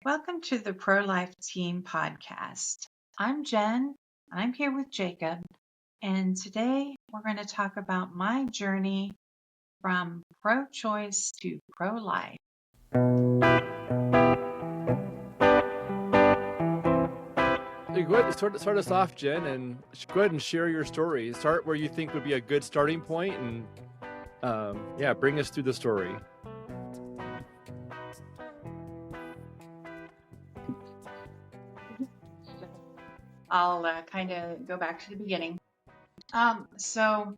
Welcome to the ProLife Team Podcast. I'm Jen. I'm here with Jacob, and today we're going to talk about my journey from pro-choice to pro-life. Hey, go ahead and start us off, Jen, and go ahead and share your story. Start where you think would be a good starting point, and bring us through the story. I'll kind of go back to the beginning. So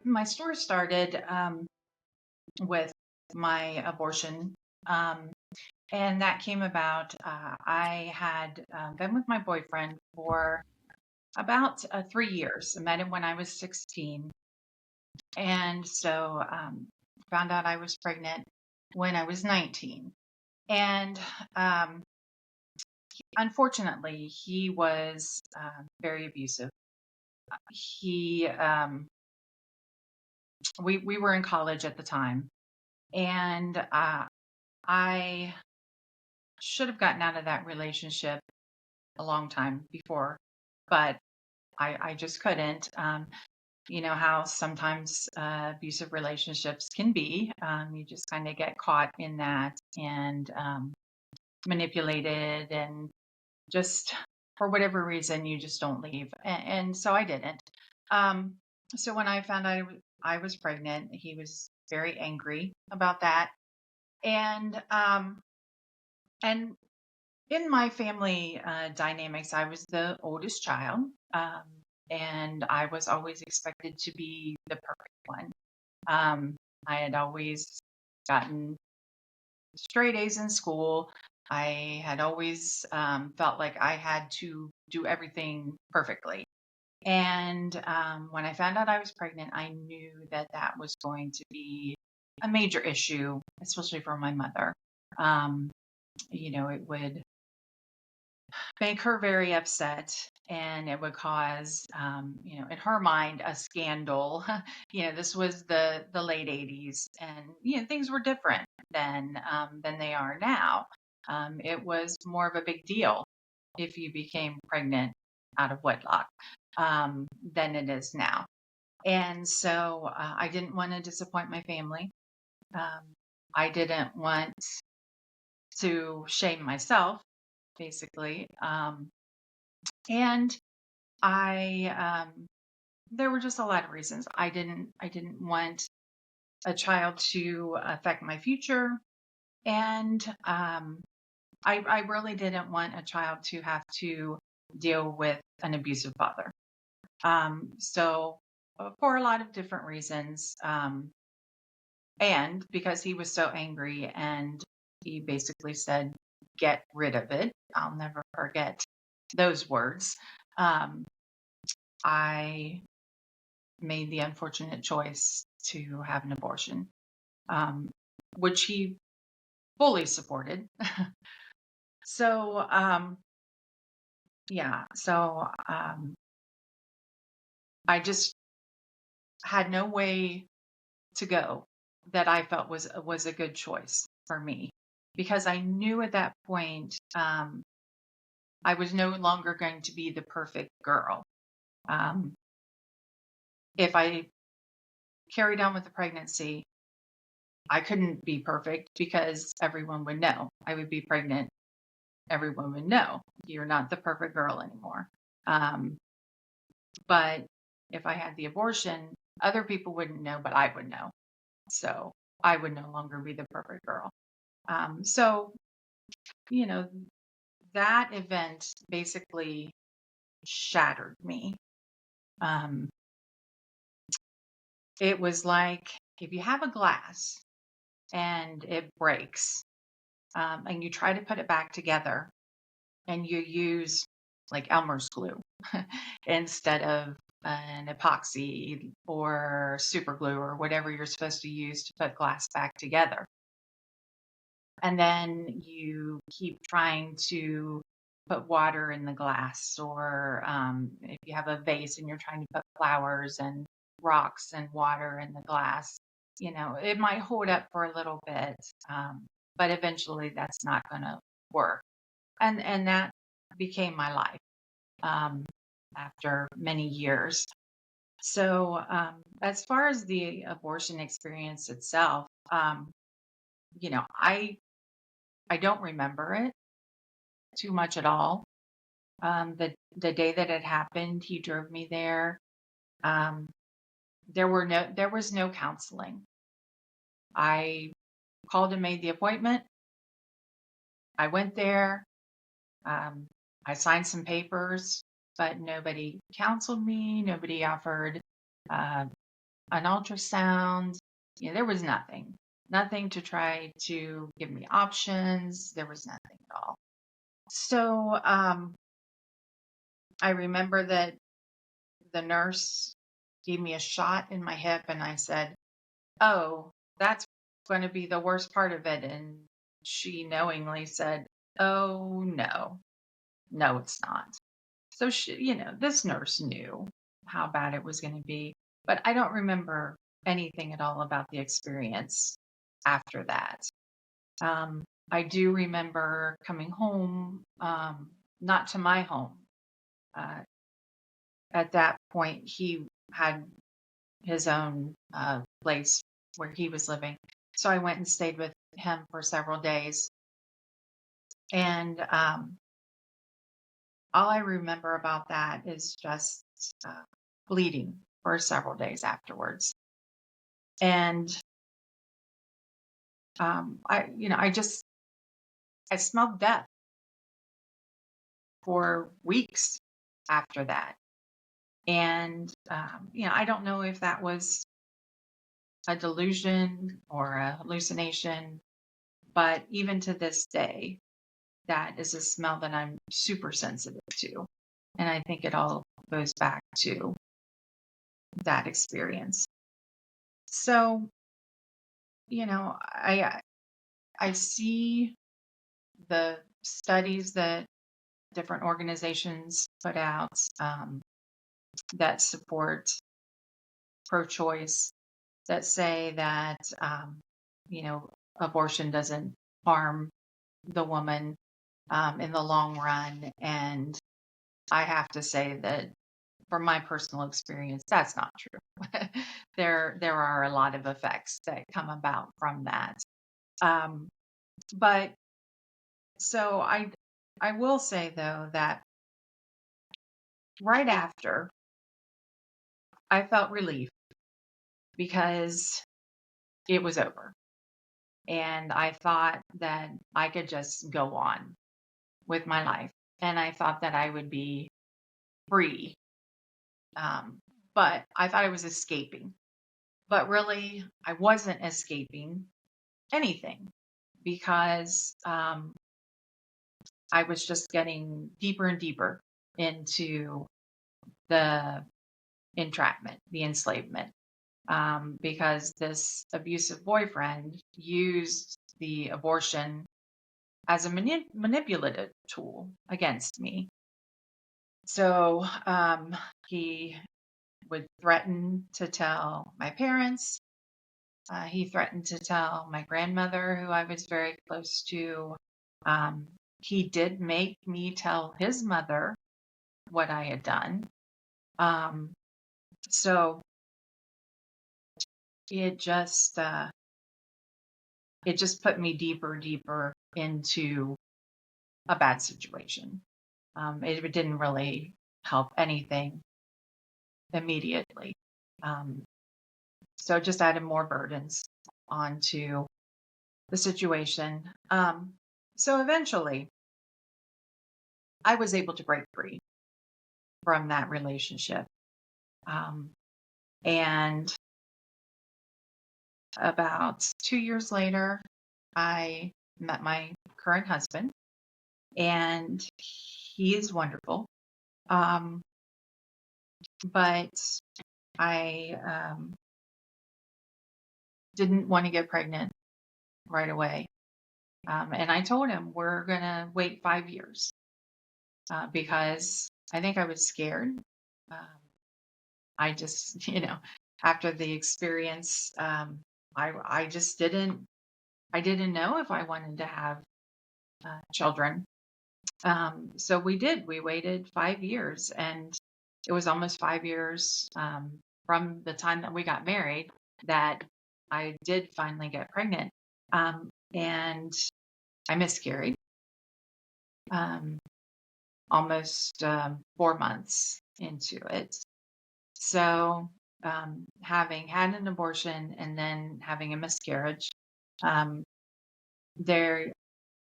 my story started with my abortion. And that came about, I had been with my boyfriend for about 3 years. I met him when I was 16. And so found out I was pregnant when I was 19. And unfortunately, he was very abusive. We were in college at the time, and I should have gotten out of that relationship a long time before, but I just couldn't. You know how sometimes abusive relationships can be. You just kind of get caught in that and manipulated, and just for whatever reason, you just don't leave. And so I didn't. So when I found out I was pregnant, he was very angry about that. And in my family dynamics, I was the oldest child, and I was always expected to be the perfect one. I had always gotten straight A's in school. I had always felt like I had to do everything perfectly. And when I found out I was pregnant, I knew that that was going to be a major issue, especially for my mother. It would make her very upset, and it would cause, in her mind, a scandal. This was the late 80s, and things were different than they are now. It was more of a big deal if you became pregnant out of wedlock than it is now. And so I didn't want to disappoint my family. I didn't want to shame myself, basically. And there were just a lot of reasons. I didn't want a child to affect my future. And I really didn't want a child to have to deal with an abusive father. So for a lot of different reasons, and because he was so angry, and he basically said, "Get rid of it." I'll never forget those words. I made the unfortunate choice to have an abortion, which he fully supported. So, I just had no way to go that I felt was a good choice for me, because I knew at that point I was no longer going to be the perfect girl. If I carried on with the pregnancy, I couldn't be perfect because everyone would know. I would be pregnant. Everyone would know you're not the perfect girl anymore. But if I had the abortion, other people wouldn't know, but I would know. So I would no longer be the perfect girl. So, that event basically shattered me. It was like if you have a glass and it breaks, and you try to put it back together, and you use like Elmer's glue instead of an epoxy or super glue or whatever you're supposed to use to put glass back together. And then you keep trying to put water in the glass, or if you have a vase and you're trying to put flowers and rocks and water in the glass, it might hold up for a little bit. but eventually that's not going to work. And that became my life um, after many years. So as far as the abortion experience itself, you know, I don't remember it too much at all. The day that it happened, he drove me there. Um, there was no counseling. I called and made the appointment. I went there. Um, I signed some papers, but nobody counseled me. Nobody offered uh, an ultrasound. There was nothing to try to give me options. There was nothing at all. So I remember that the nurse gave me a shot in my hip, and I said, "Oh, that's going to be the worst part of it." And she knowingly said, "Oh, no, no, it's not." So this nurse knew how bad it was going to be, but I don't remember anything at all about the experience after that. I do remember coming home, not to my home. Uh, at that point, he had his own place where he was living. So I went and stayed with him for several days. And all I remember about that is just uh, bleeding for several days afterwards. And I smelled death for weeks after that. And, I don't know if that was a delusion or a hallucination, but even to this day, that is a smell that I'm super sensitive to. And I think it all goes back to that experience. So, I see the studies that different organizations put out that support pro-choice, that say that abortion doesn't harm the woman in the long run. And I have to say that from my personal experience, that's not true. There are a lot of effects that come about from that. Um, but so I will say though that right after I felt relief because it was over. And I thought that I could just go on with my life. And I thought that I would be free. Um, but I thought I was escaping. But really, I wasn't escaping anything because I was just getting deeper and deeper into the entrapment, the enslavement. Because this abusive boyfriend used the abortion as a manipulative tool against me. So he would threaten to tell my parents. He threatened to tell my grandmother, who I was very close to. Um, he did make me tell his mother what I had done. So it just put me deeper into a bad situation. It didn't really help anything immediately. Um, so it just added more burdens onto the situation. So eventually, I was able to break free from that relationship. Um, and about 2 years later, I met my current husband, and he is wonderful. But I didn't want to get pregnant right away. And I told him we're going to wait 5 years because I think I was scared. I just, after the experience, I just didn't I didn't know if I wanted to have children. So we did. We waited 5 years, and it was almost 5 years from the time that we got married that I did finally get pregnant. And I miscarried um, almost 4 months into it. So, having had an abortion and then having a miscarriage, um, they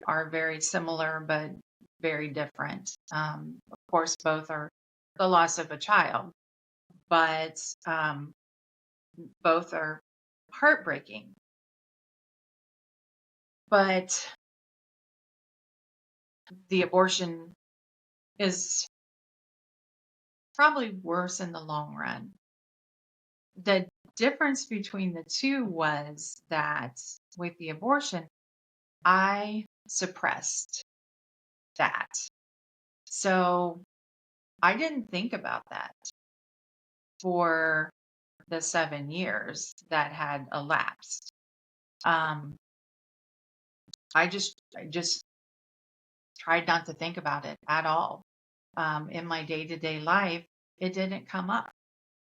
are very similar but very different. Of course, both are the loss of a child, but both are heartbreaking. But the abortion is probably worse in the long run. The difference between the two was that with the abortion, I suppressed that. So I didn't think about that for the 7 years that had elapsed. Um, I just tried not to think about it at all. In my day-to-day life, it didn't come up.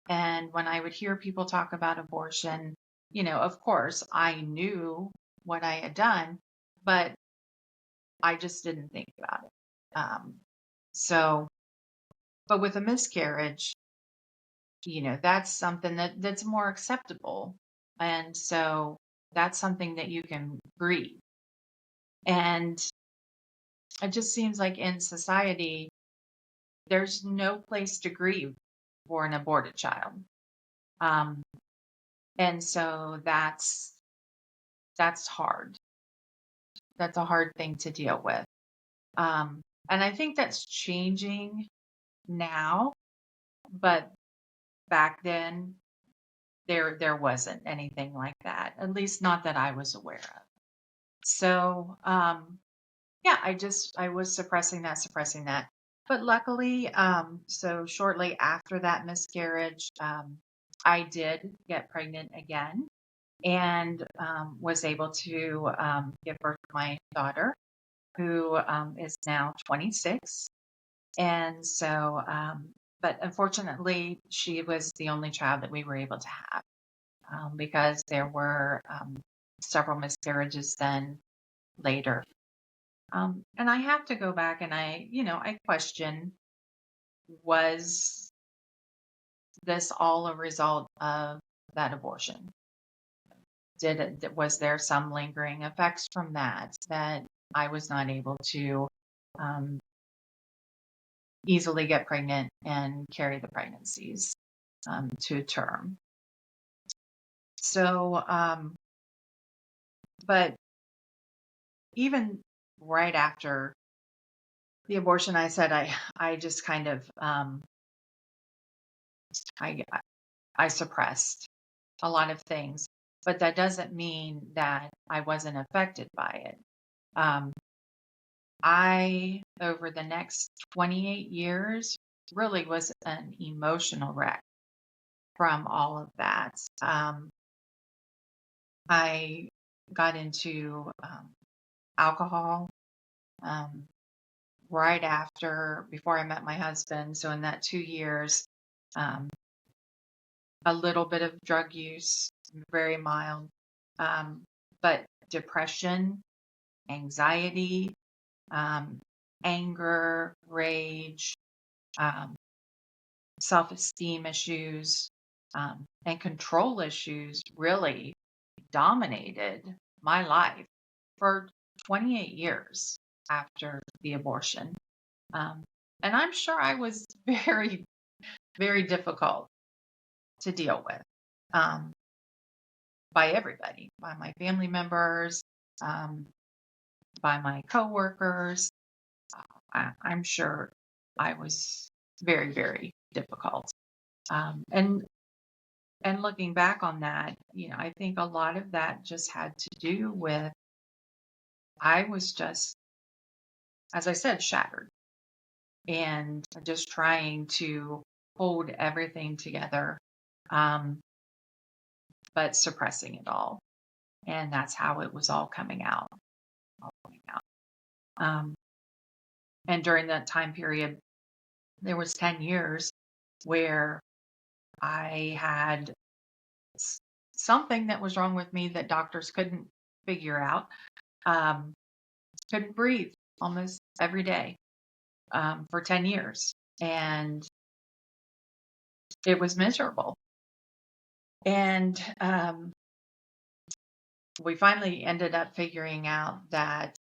And when I would hear people talk about abortion, of course, I knew what I had done, but I just didn't think about it. So, but with a miscarriage, that's something that's more acceptable. And so that's something that you can grieve. And it just seems like in society, there's no place to grieve for an aborted child. Um, and so that's hard. That's a hard thing to deal with. Um, and I think that's changing now, but back then there wasn't anything like that, at least not that I was aware of. So yeah, I was suppressing that. But luckily, so shortly after that miscarriage, I did get pregnant again and was able to give birth to my daughter, who is now 26. And so, but unfortunately, she was the only child that we were able to have because there were several miscarriages then later. And I have to go back and I question, was this all a result of that abortion? Was there some lingering effects from that I was not able to um, easily get pregnant and carry the pregnancies to term? So, but even right after the abortion, I said I just kind of I I suppressed a lot of things, but that doesn't mean that I wasn't affected by it. Um, I, over the next 28 years, really was an emotional wreck from all of that. I got into alcohol um, right before I met my husband. So, in that 2 years, um, a little bit of drug use, very mild, um, but depression, anxiety, um, anger, rage, um, self-esteem issues, and control issues really dominated my life for 28 years after the abortion. Um, and I'm sure I was very, very difficult to deal with um, by everybody, by my family members, um, by my coworkers. I'm sure I was very, very difficult. And looking back on that, I think a lot of that just had to do with I was just, as I said, shattered and just trying to hold everything together, um, but suppressing it all. And that's how it was all coming out. All coming out. And during that time period, there was 10 years where I had something that was wrong with me that doctors couldn't figure out. Um, couldn't breathe almost every day for 10 years. And it was miserable. And we finally ended up figuring out that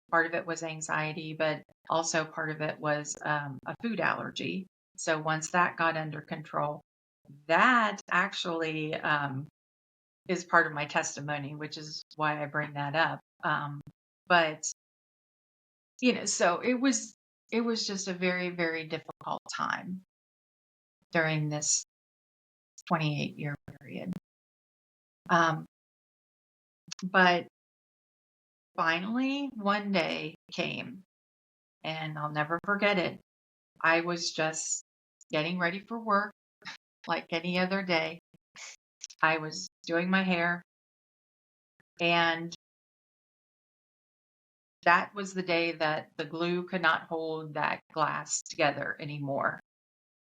part of it was anxiety, but also part of it was a food allergy. So once that got under control, that actually is part of my testimony, which is why I bring that up. But so it was just a very, very difficult time during this 28-year period. But finally, one day came, and I'll never forget it. I was just getting ready for work like any other day. I was doing my hair, and that was the day that the glue could not hold that glass together anymore.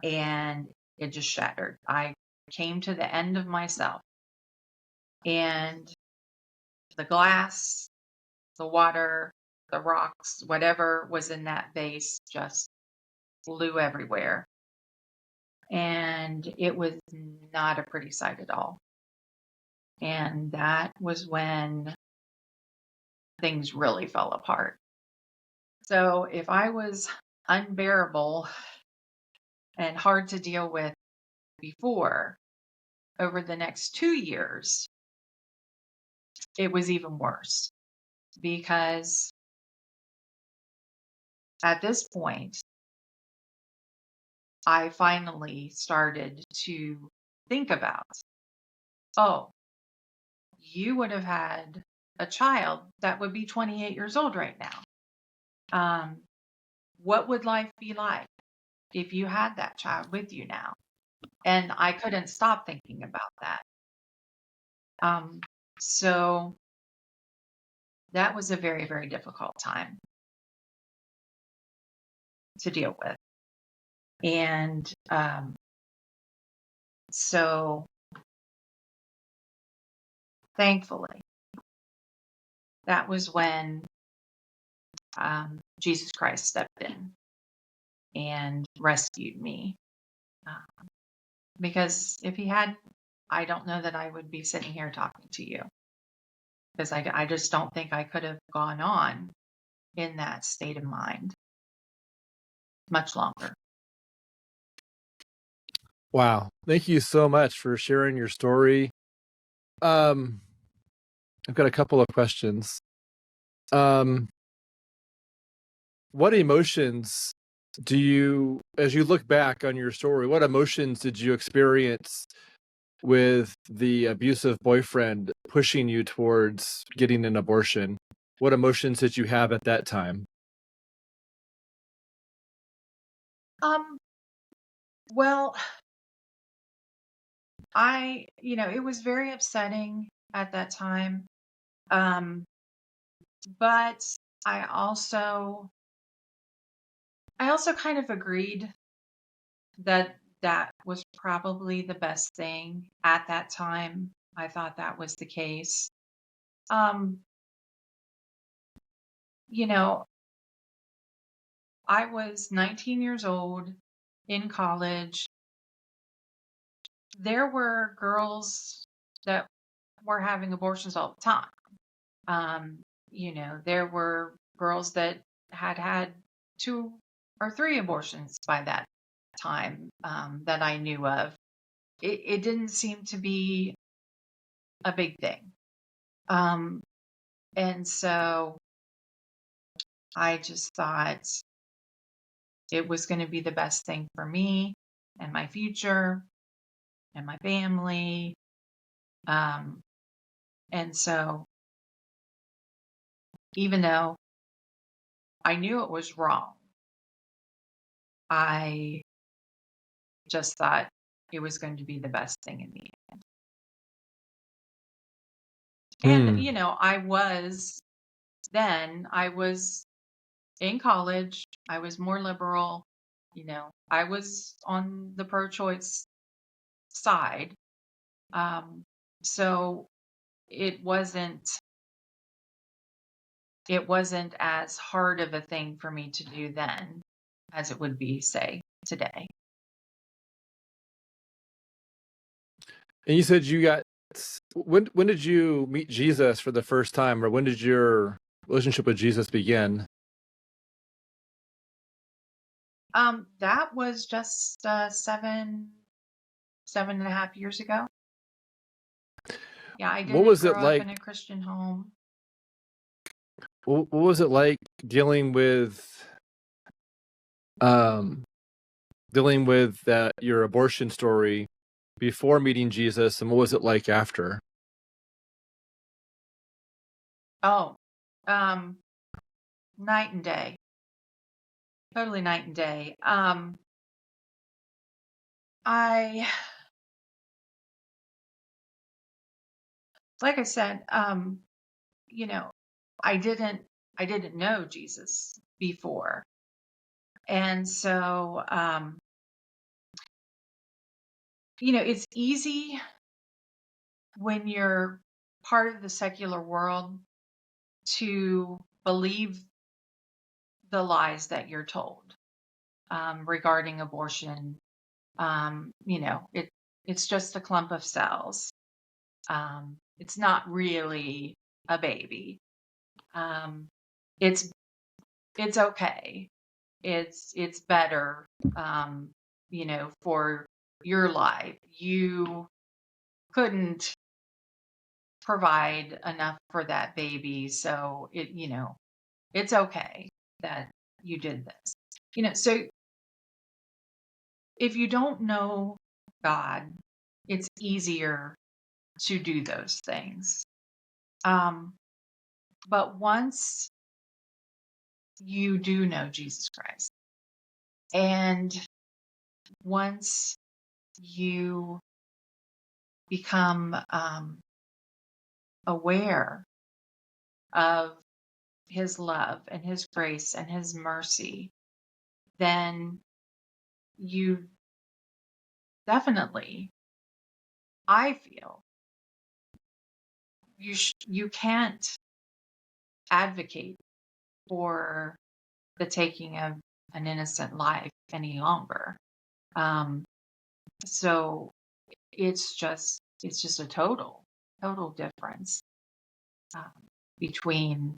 And it just shattered. I came to the end of myself, and the glass, the water, the rocks, whatever was in that vase just flew everywhere. And it was not a pretty sight at all. And that was when things really fell apart. So if I was unbearable and hard to deal with before, over the next 2 years, it was even worse, because at this point, I finally started to think about, oh, you would have had a child that would be 28 years old right now. What would life be like if you had that child with you now? And I couldn't stop thinking about that. So that was a very, very difficult time to deal with. And so thankfully, that was when Jesus Christ stepped in and rescued me. Because if he had, I don't know that I would be sitting here talking to you, because I just don't think I could have gone on in that state of mind much longer. Wow. Thank you so much for sharing your story. I've got a couple of questions. What emotions do you, as you look back on your story, what emotions did you experience with the abusive boyfriend pushing you towards getting an abortion? What emotions did you have at that time? Well, it was very upsetting at that time. But I also kind of agreed that that was probably the best thing at that time. I thought that was the case. Um, you know, I was 19 years old in college. There were girls that were having abortions all the time. There were girls that had 2 or 3 abortions by that time, that I knew of. It didn't seem to be a big thing. And so I just thought it was going to be the best thing for me and my future and my family. And so even though I knew it was wrong, I just thought it was going to be the best thing in the end. And, Hmm. I was in college, I was more liberal, I was on the pro-choice side. Um, so it wasn't it wasn't as hard of a thing for me to do then as it would be, say, today. And you said you got when did you meet Jesus for the first time, or when did your relationship with Jesus begin? That was just 7.5 years ago. Yeah, I What didn't was it grow up like? in a Christian home. What was it like um dealing with that your abortion story before meeting Jesus, and what was it like after? Oh, um, night and day, totally night and day. I, like I said, you know, I didn't, I didn't know Jesus before. And so, it's easy when you're part of the secular world to believe the lies that you're told regarding abortion. It's just a clump of cells. It's not really a baby. Um, it's it's okay. It's better, for your life. You couldn't provide enough for that baby, so it's okay that you did this. So if you don't know God, it's easier to do those things. Um, but once you do know Jesus Christ, and once you become aware of his love and his grace and his mercy, then you definitely, I feel, you can't advocate for the taking of an innocent life any longer. Um, so it's just a total difference um, between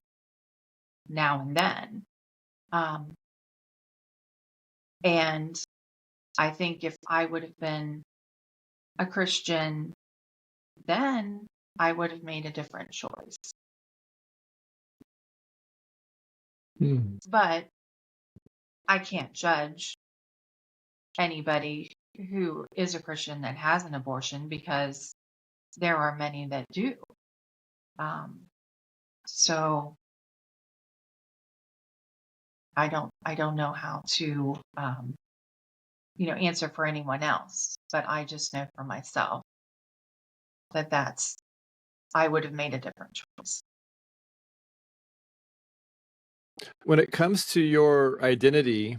now and then. Um, and I think if I would have been a Christian then, I would have made a different choice. Hmm. But I can't judge anybody who is a Christian that has an abortion because there are many that do. Um, so I don't know how to answer for anyone else, but I just know for myself that I would have made a different choice. When it comes to your identity,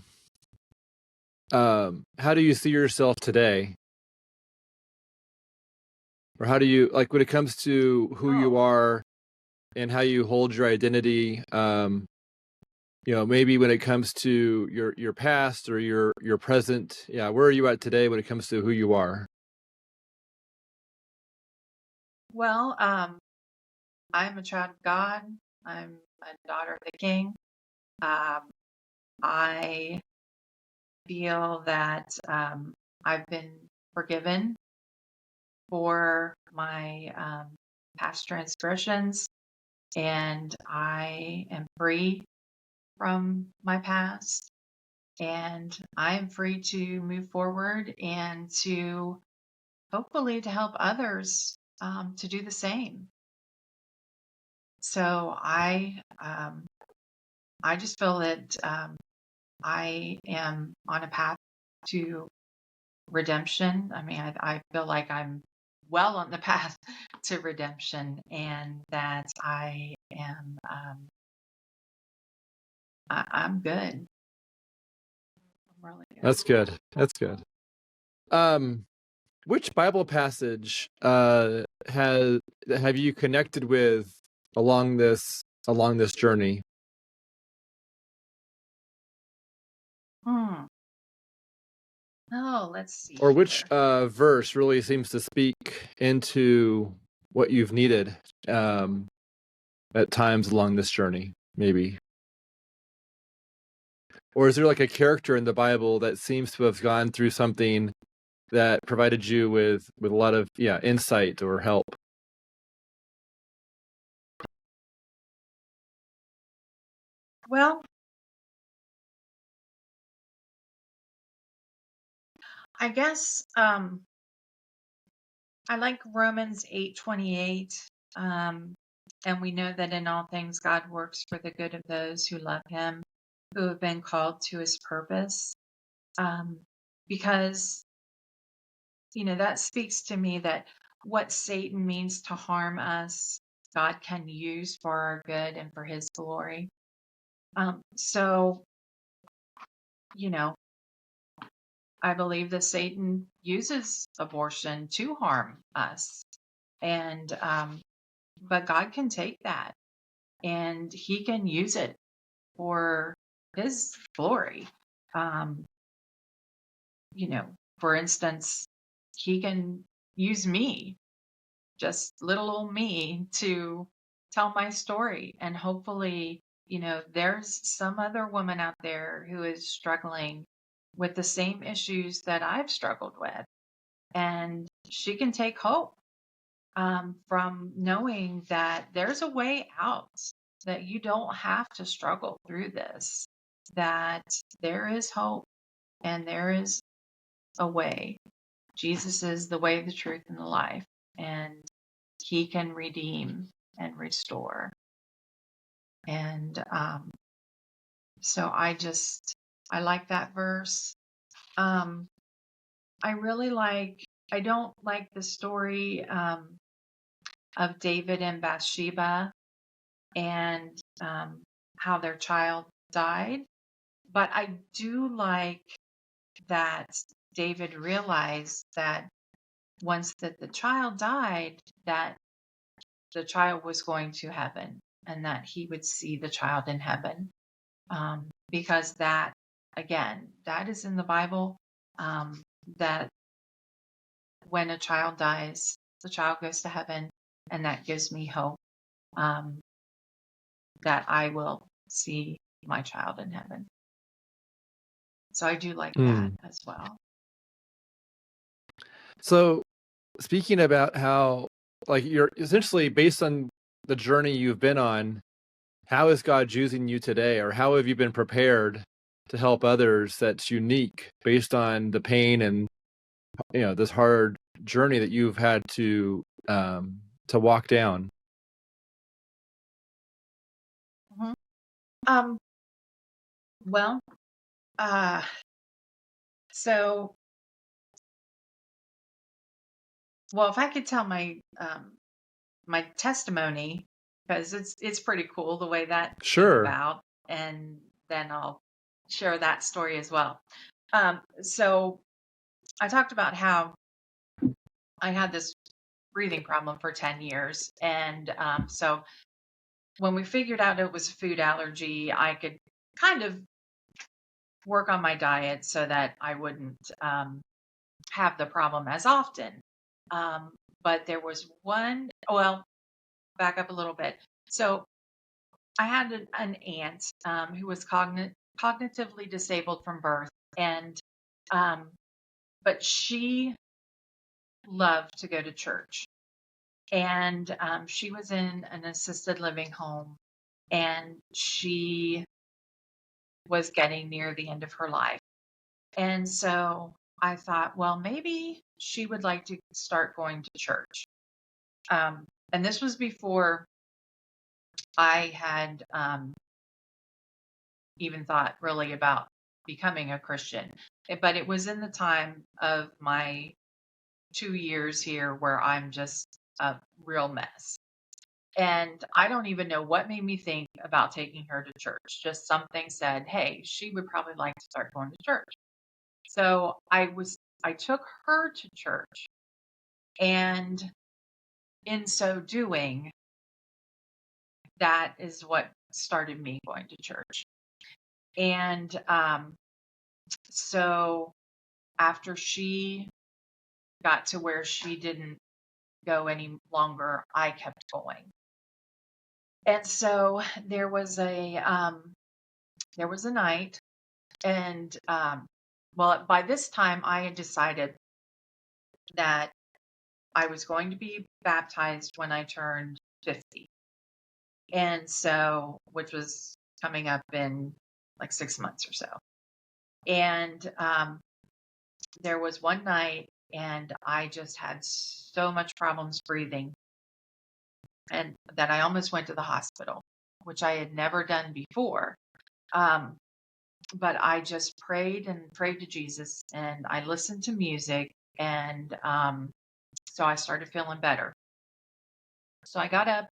how do you see yourself today? Or how do you, like, when it comes to who you Oh, are and how you hold your identity, maybe when it comes to your past or your present, yeah, where are you at today when it comes to who you are? well, I'm a child of God. I'm a daughter of the King. Um, I feel that I've been forgiven for my past transgressions, and I am free from my past, and I am free to move forward and to hopefully to help others to do the same. So I just feel that I am on a path to redemption. I mean, I feel like I'm well on the path to redemption, and that I am I'm good. I'm really good. That's good. That's good. Um, which Bible passage has have you connected with along this journey? Hmm. Oh, let's see Or which here. verse really seems to speak into what you've needed um, at times along this journey, maybe? Or is there like a character in the Bible that seems to have gone through something that provided you with a lot of insight or help? Well, I guess I like Romans 8:28. And we know that in all things God works for the good of those who love him, who have been called to his purpose. Um, because, that speaks to me that what Satan means to harm us, God can use for our good and for his glory. So, you know, I believe that Satan uses abortion to harm us. And, but God can take that and he can use it for his glory. Um, for instance, he can use me, just little old me, to tell my story. And hopefully, there's some other woman out there who is struggling with the same issues that I've struggled with. And she can take hope from knowing that there's a way out, that you don't have to struggle through this, that there is hope and there is a way. Jesus is the way, the truth, and the life, and he can redeem and restore. And so I like that verse. I really I don't like the story of David and Bathsheba and how their child died. But I do like that David realized that once that the child died, that the child was going to heaven and that he would see the child in heaven. Because that, again, that is in the Bible, that when a child dies, the child goes to heaven, and that gives me hope um, that I will see my child in heaven. So I do like that Mm. as well. So speaking about how like you're essentially based on the journey you've been on, how is God using you today, or how have you been prepared to help others that's unique based on the pain and this hard journey that you've had to walk down? Mhm. Um, well, uh, so, well, if I could tell my testimony, because it's pretty cool the way that came Sure. about, and then I'll share that story as well. So I talked about how I had this breathing problem for 10 years, and so when we figured out it was a food allergy, I could kind of work on my diet so that I wouldn't have the problem as often. Um, but there was well, back up a little bit. So I had an aunt who was cognitively disabled from birth, and um, but she loved to go to church, and she was in an assisted living home, and she was getting near the end of her life, and so I thought, well, maybe she would like to start going to church. And this was before I had even thought really about becoming a Christian. But it was in the time of my 2 years here where I'm just a real mess. And I don't even know what made me think about taking her to church. Just something said, hey, she would probably like to start going to church. So I took her to church, and in so doing, that is what started me going to church. And so after she got to where she didn't go any longer, I kept going. And so there was a night, and well, by this time I had decided that I was going to be baptized when I turned 50. And so, which was coming up in like 6 months or so. And there was one night, and I just had so much problems breathing, and that I almost went to the hospital, which I had never done before. Um, but I just prayed and prayed to Jesus, and I listened to music, and so I started feeling better. So I got up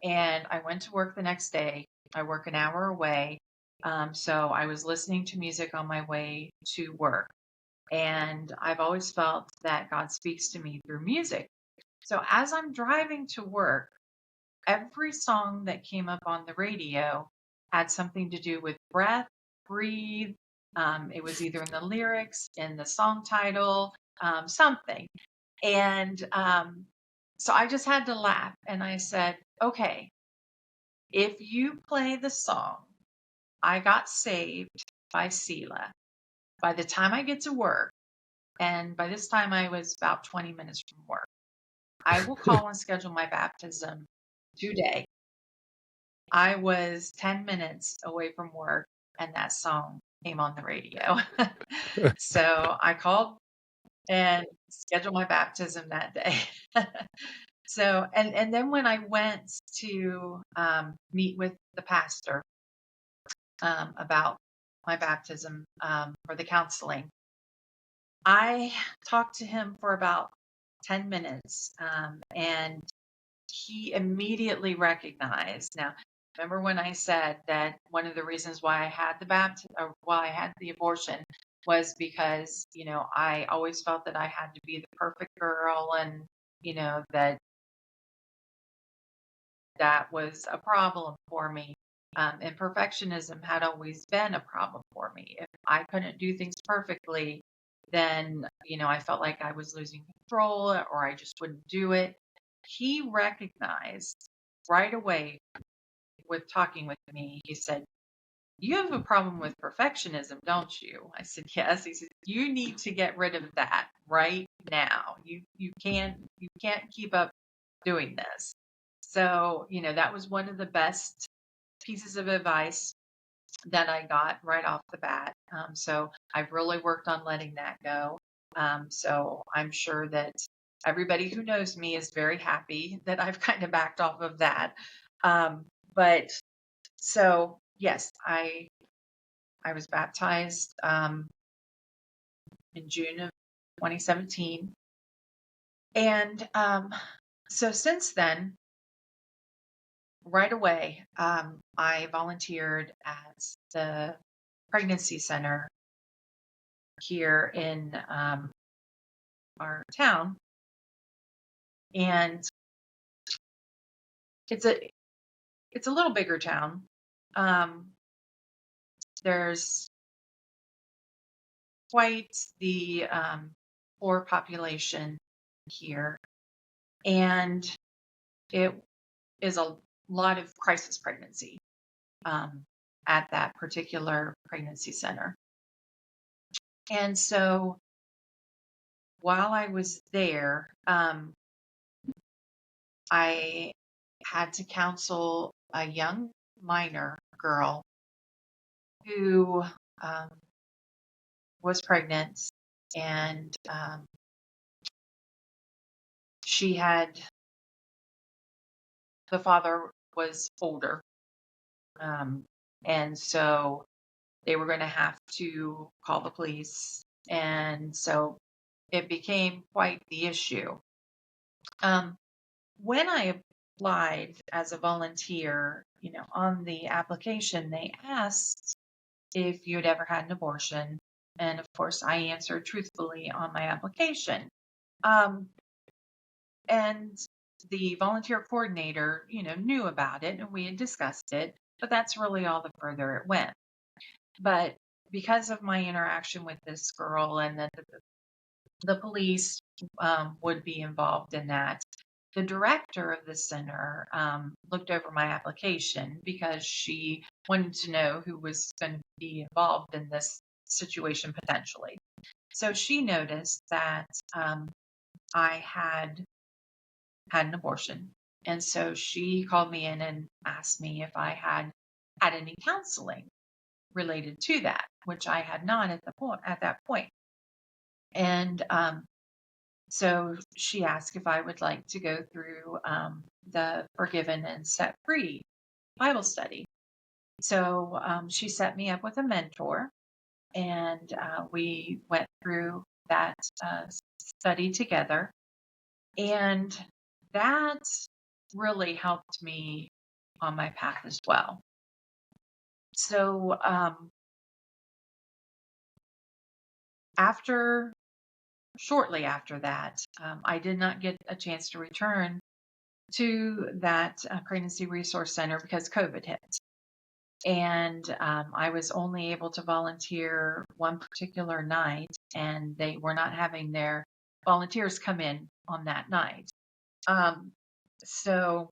and I went to work the next day. I work an hour away. So I was listening to music on my way to work. And I've always felt that God speaks to me through music. So as I'm driving to work, every song that came up on the radio had something to do with breath, breathe. It was either in the lyrics, in the song title, something. And so I just had to laugh. And I said, okay, if you play the song, I Got Saved by Selah, by the time I get to work, and by this time I was about 20 minutes from work, I will call and schedule my baptism today. I was 10 minutes away from work, and that song came on the radio. So I called and scheduled my baptism that day. So, and then when I went to meet with the pastor about my baptism for the counseling, I talked to him for about 10 minutes, and he immediately recognized. Now, remember when I said that one of the reasons why I had the or why I had the abortion was because, I always felt that I had to be the perfect girl, and, that was a problem for me. And perfectionism had always been a problem for me. If I couldn't do things perfectly, then, I felt like I was losing control, or I just wouldn't do it. He recognized right away with talking with me. He said, you have a problem with perfectionism, don't you? I said, yes. He said, you need to get rid of that right now. You can't keep up doing this. So, that was one of the best pieces of advice that I got right off the bat. So I've really worked on letting that go. So I'm sure that everybody who knows me is very happy that I've kind of backed off of that. But so yes, I was baptized in June of 2017, and so since then, right away, I volunteered at the pregnancy center here in our town, and it's a little bigger town. There's quite the poor population here, and it is a lot of crisis pregnancy at that particular pregnancy center. And so while I was there, I had to counsel a young minor girl who was pregnant, and she had the father was older, and so they were going to have to call the police. And so it became quite the issue. Um, when I applied as a volunteer, on the application, they asked if you'd ever had an abortion. And of course, I answered truthfully on my application. Um, and the volunteer coordinator, knew about it and we had discussed it, but that's really all the further it went. But because of my interaction with this girl and that the police would be involved in that, the director of the center looked over my application because she wanted to know who was going to be involved in this situation potentially. So she noticed that I had an abortion. And so she called me in and asked me if I had had any counseling related to that, which I had not at that point. And so she asked if I would like to go through the Forgiven and Set Free Bible study. So she set me up with a mentor, and we went through that study together. And that really helped me on my path as well. So shortly after that, I did not get a chance to return to that pregnancy resource center because COVID hit. And I was only able to volunteer one particular night, and they were not having their volunteers come in on that night. So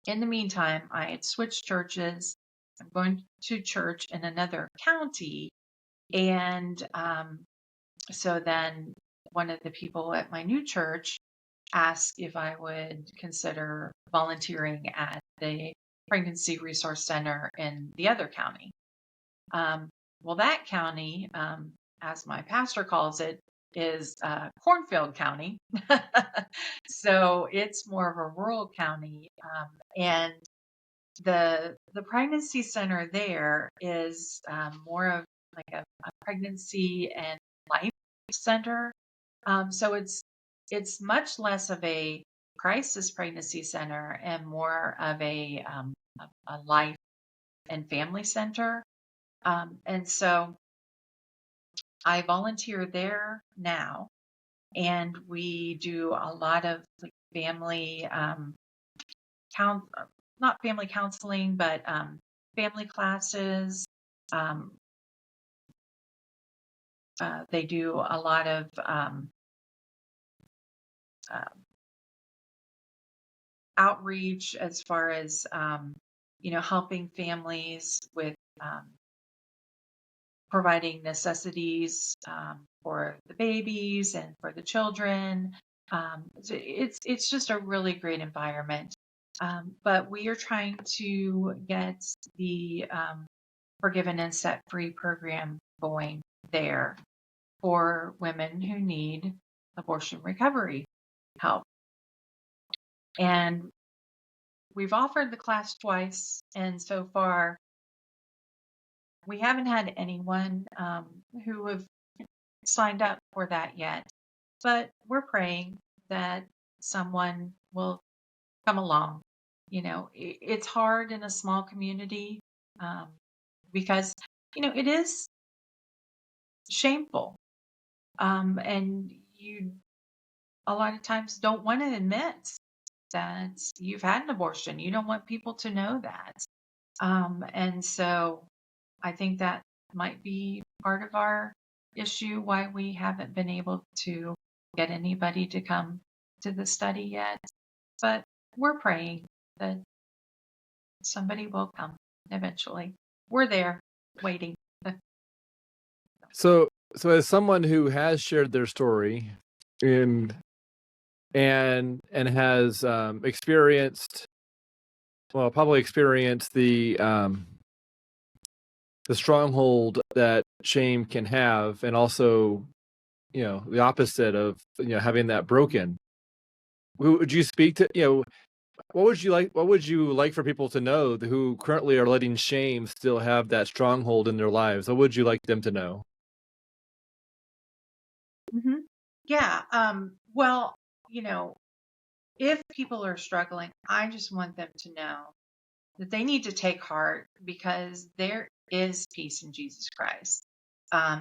in the meantime, I had switched churches. I'm going to church in another county. And so then one of the people at my new church asked if I would consider volunteering at the Pregnancy Resource Center in the other county. Well, that county, as my pastor calls it, is Cornfield County. So it's more of a rural county. And the pregnancy center there is more of like a pregnancy and life center. So it's much less of a crisis pregnancy center and more of a life and family center. And so I volunteer there now, and we do a lot of like family not family counseling, but family classes. They do a lot of outreach as far as helping families with providing necessities for the babies and for the children. It's just a really great environment. But we are trying to get the Forgiven and Set Free program going there for women who need abortion recovery help. And we've offered the class twice, and so far we haven't had anyone who have signed up for that yet. But we're praying that someone will come along. It's hard in a small community because, it is shameful. And you a lot of times don't want to admit that you've had an abortion. You don't want people to know that. And so I think that might be part of our issue why we haven't been able to get anybody to come to the study yet. But we're praying that somebody will come eventually. We're there waiting. So as someone who has shared their story and has probably experienced the stronghold that shame can have, and also the opposite of having that broken. Would you speak to what would you like for people to know who currently are letting shame still have that stronghold in their lives? What would you like them to know? Yeah. Well, you know, if people are struggling, I just want them to know that they need to take heart because there is peace in Jesus Christ.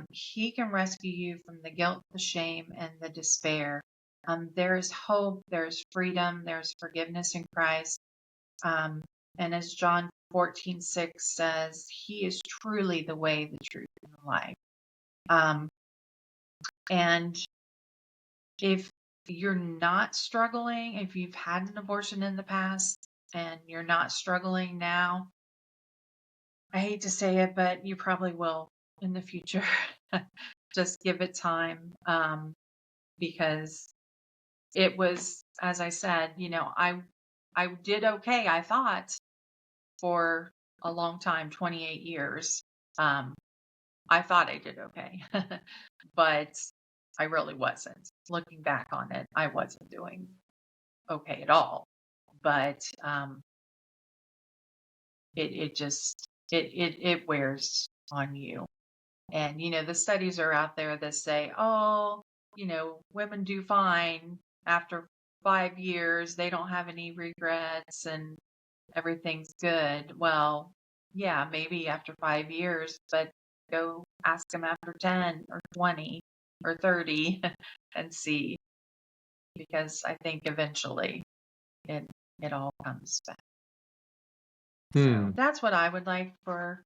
He can rescue you from the guilt, the shame, and the despair. There is hope, there's freedom, there's forgiveness in Christ. Um, and as John 14:6 says, He is truly the way, the truth, and the life. Um, and if you're not struggling, if you've had an abortion in the past and you're not struggling now, I hate to say it, but you probably will in the future. Just give it time, because it was, as I said, I did okay. I thought for a long time, 28 years. Um, I thought I did okay, but I really wasn't. Looking back on it, I wasn't doing okay at all. But it just it wears on you. And the studies are out there that say, oh, women do fine after 5 years. They don't have any regrets and everything's good. Well, yeah, maybe after 5 years, but go ask them after 10 or 20 or 30 and see, because I think eventually it it all comes back. So Hmm. that's what I would like for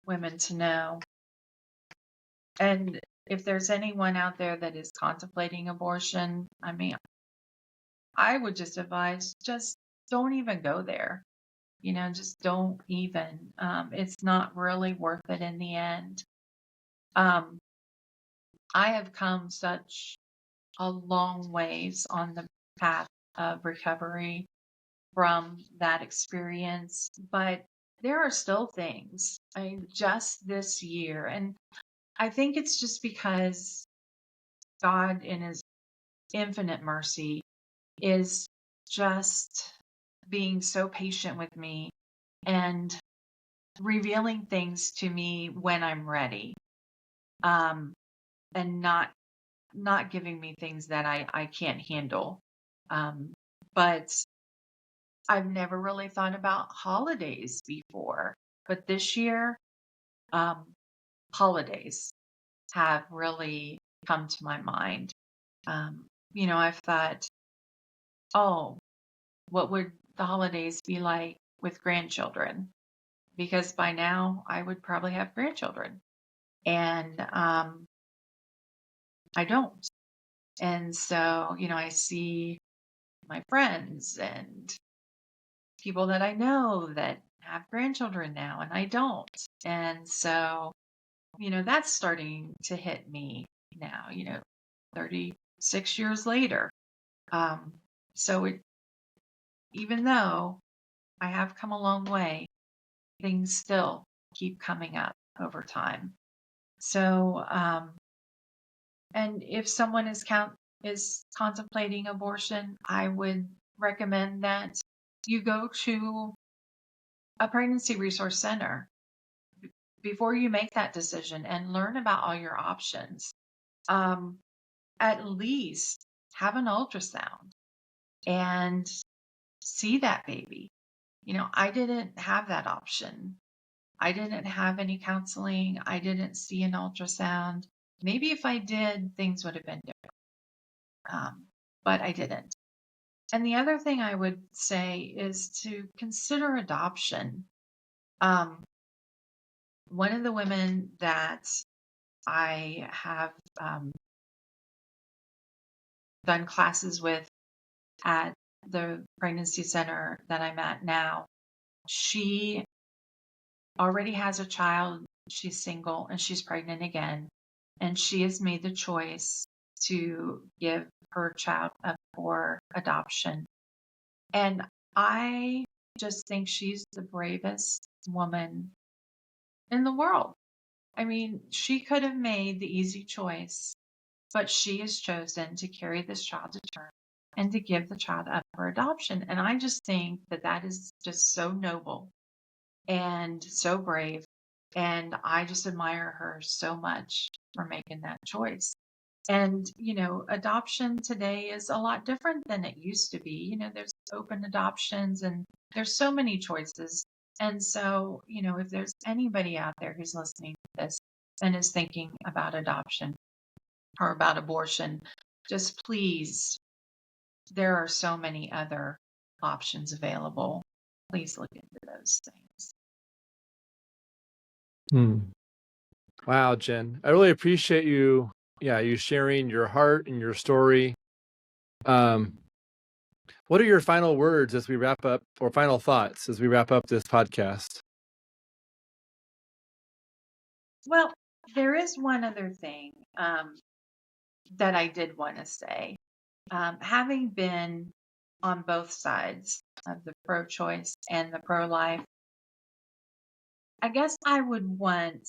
women to know. And if there's anyone out there that is contemplating abortion, I mean, I would just advise, just don't even go there. Just don't even. It's not really worth it in the end. Um, I have come such a long ways on the path of recovery from that experience, but there are still things. I mean, just this year, and I think it's just because God, in His infinite mercy, is just being so patient with me and revealing things to me when I'm ready, um, and not giving me things that I can't handle. Um, but I've never really thought about holidays before. But this year, um, holidays have really come to my mind. I've thought, oh, what would the holidays be like with grandchildren? Because by now I would probably have grandchildren. And I don't. And so, I see my friends and people that I know that have grandchildren now, and I don't. And so, that's starting to hit me now, 36 years later. Um, so even though I have come a long way, things still keep coming up over time. So, and if someone is contemplating abortion, I would recommend that you go to a pregnancy resource center before you make that decision and learn about all your options. Um, at least have an ultrasound and see that baby. I didn't have that option. I didn't have any counseling. I didn't see an ultrasound. Maybe if I did, things would have been different. But I didn't. And the other thing I would say is to consider adoption. Um, one of the women that I have done classes with at the pregnancy center that I'm at now, she already has a child. She's single and she's pregnant again. And she has made the choice to give her child up for adoption. And I just think she's the bravest woman in the world. I mean, she could have made the easy choice, but she has chosen to carry this child to term and to give the child up for adoption. And I just think that that is just so noble and so brave. And I just admire her so much for making that choice. And, adoption today is a lot different than it used to be. There's open adoptions and there's so many choices. And so, if there's anybody out there who's listening to this and is thinking about adoption or about abortion, just please, there are so many other options available. Please look into those things. Wow, Jen, I really appreciate you. Yeah, you sharing your heart and your story. What are your final words as we wrap up, or final thoughts as we wrap up this podcast? Well, there is one other thing that I did want to say. Having been on both sides of the pro-choice and the pro-life, I guess I would want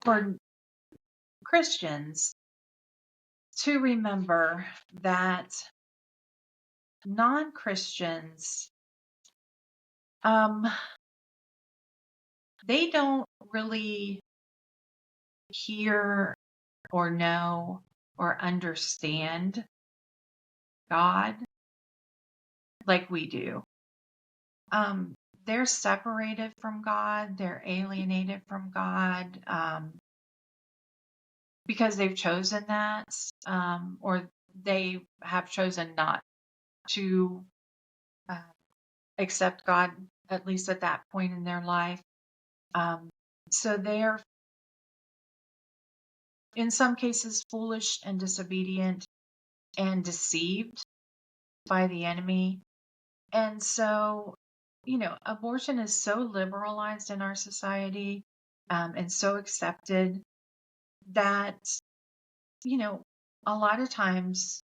for Christians to remember that non-Christians, they don't really hear or know or understand God like we do. They're separated from God, they're alienated from God, because they've chosen that, or they have chosen not to accept God, at least at that point in their life. So they are, in some cases, foolish and disobedient and deceived by the enemy. And so, abortion is so liberalized in our society, and so accepted that, a lot of times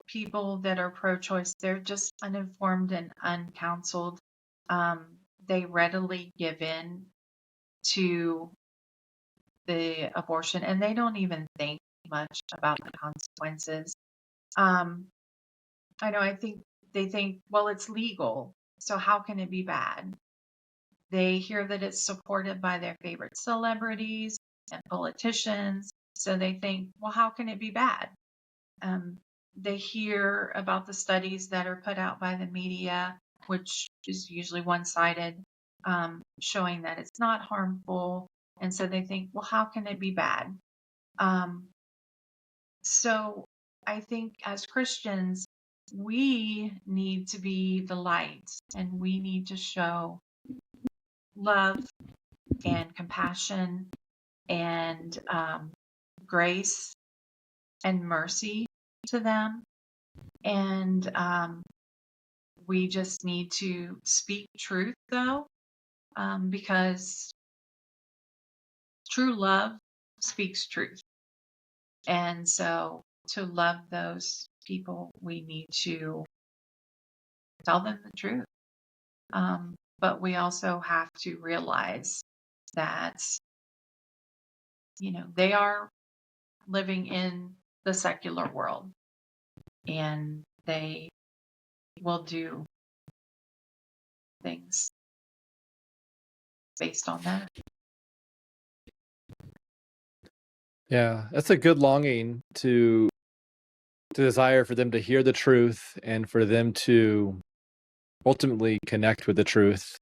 people that are pro-choice, they're just uninformed and uncounseled. They readily give in to the abortion and they don't even think much about the consequences. I think they think, well, it's legal, so how can it be bad? They hear that it's supported by their favorite celebrities and politicians, so they think, well, how can it be bad? They hear about the studies that are put out by the media, which is usually one-sided, showing that it's not harmful. And so they think, well, how can it be bad? So I think as Christians, we need to be the light and we need to show love and compassion and grace and mercy to them. And we just need to speak truth, though, because true love speaks truth. And so to love those people, we need to tell them the truth. But we also have to realize that, they are living in the secular world and they will do things based on that. Yeah, that's a good longing to desire for them to hear the truth and for them to ultimately connect with the truth.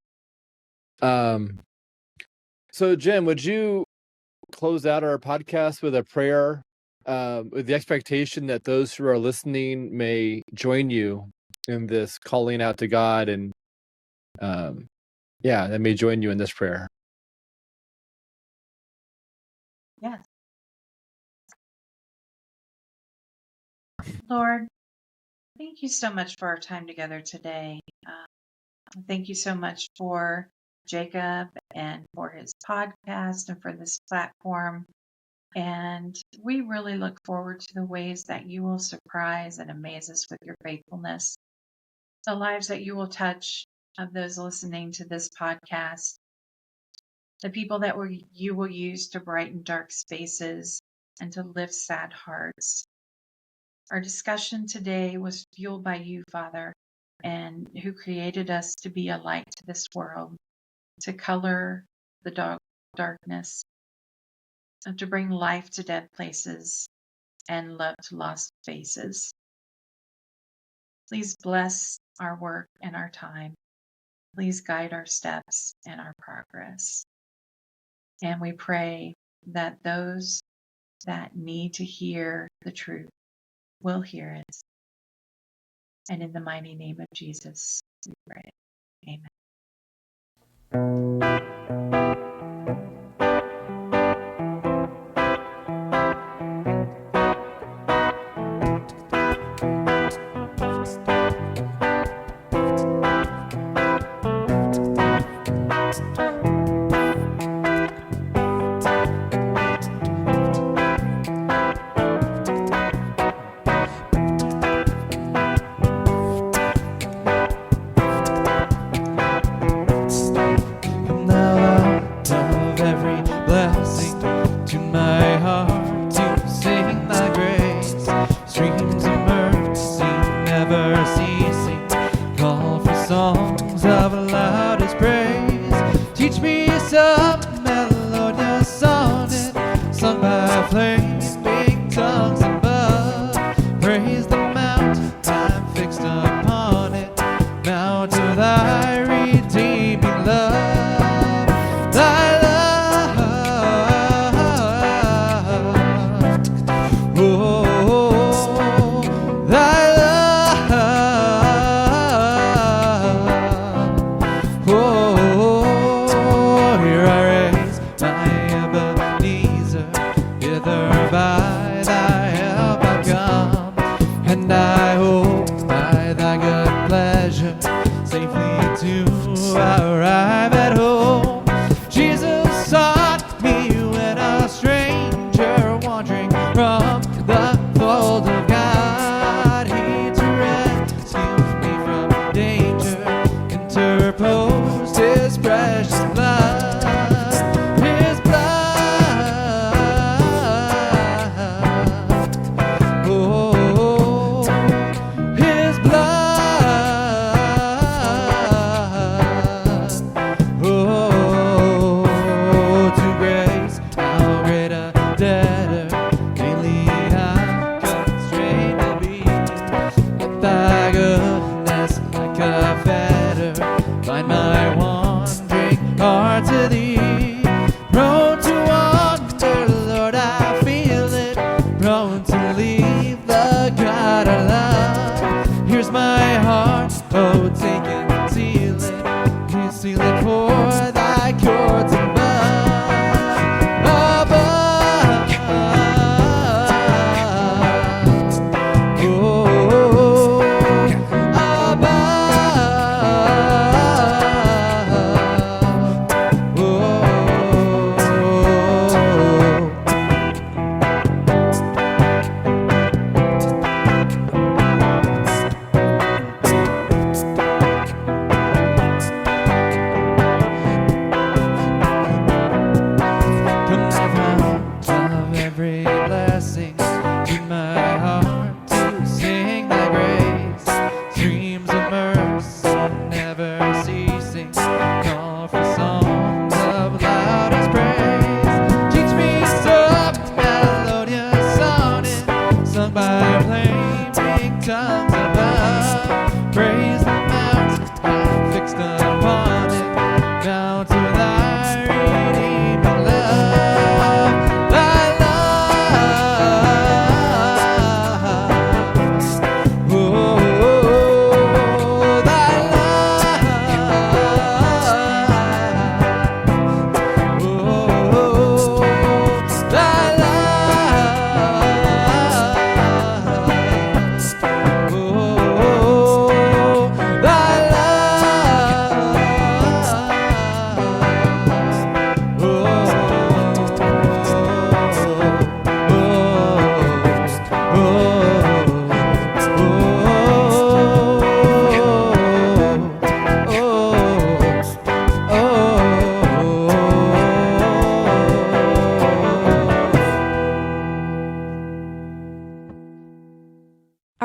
So Jim, would you close out our podcast with a prayer, with the expectation that those who are listening may join you in this calling out to God, and they may join you in this prayer. Yes. Lord, thank you so much for our time together today. Thank you so much for Jacob and for his podcast and for this platform. And we really look forward to the ways that you will surprise and amaze us with your faithfulness, the lives that you will touch of those listening to this podcast, the people that you will use to brighten dark spaces and to lift sad hearts. Our discussion today was fueled by you, Father, and who created us to be a light to this world, to color the darkness. to bring life to dead places and love to lost faces. Please bless our work and our time. Please guide our steps and our progress. And we pray that those that need to hear the truth will hear it. And in the mighty name of Jesus, we pray. Amen.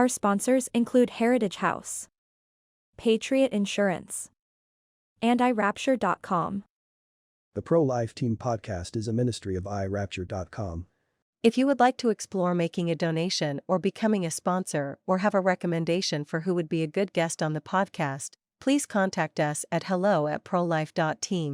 Our sponsors include Heritage House, Patriot Insurance, and iRapture.com. The Pro-Life Team podcast is a ministry of iRapture.com. If you would like to explore making a donation or becoming a sponsor or have a recommendation for who would be a good guest on the podcast, please contact us at hello@prolife.team.